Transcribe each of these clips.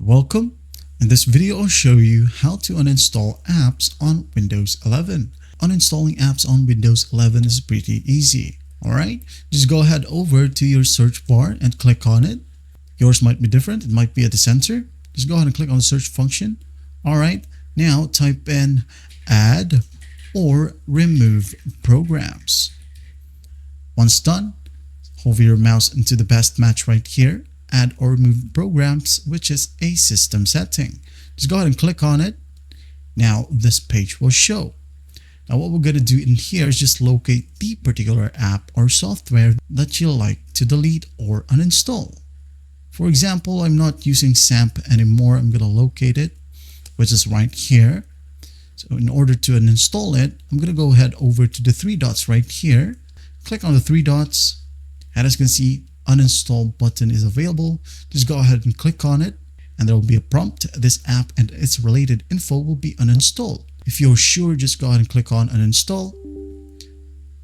welcome. In this video, I'll show you how to uninstall apps on Windows 11. Uninstalling apps on Windows 11 is pretty easy. Alright, just go ahead over to your search bar and click on it. Yours might be different, it might be at the center. Just go ahead and click on the search function. Alright, now type in add or remove programs. Once done, hover your mouse into the best match right here, add or remove programs, which is a system setting. Just go ahead and click on it. Now this page will show. Now what we're going to do in here is just locate the particular app or software that you like to delete or uninstall. For example, I'm not using SAMP anymore. I'm going to locate it, which is right here. So in order to uninstall it, I'm going to go ahead over to the three dots right here. Click on the three dots, and as you can see, uninstall button is available. Just go ahead and click on it, and there will be a prompt. This app and its related info will be uninstalled. If you're sure, just go ahead and click on uninstall,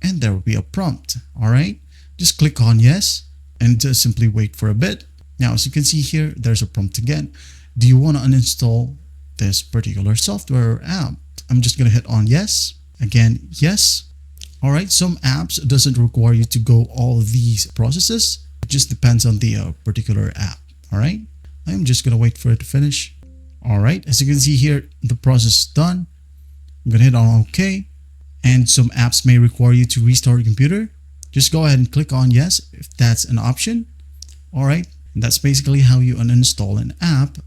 and there will be a prompt. All right, just click on yes, and just simply wait for a bit. Now, as you can see here, there's a prompt again. Do you want to uninstall this particular software or app? I'm just going to hit on yes. Again, yes. All right, some apps doesn't require you to go all these processes. It just depends on the particular app. All right, I'm just going to wait for it to finish. All right, as you can see here, the process is done. I'm going to hit on OK. And some apps may require you to restart your computer. Just go ahead and click on yes if that's an option. All right, and that's basically how you uninstall an app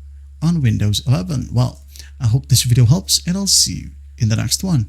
on Windows 11. Well, I hope this video helps, and I'll see you in the next one.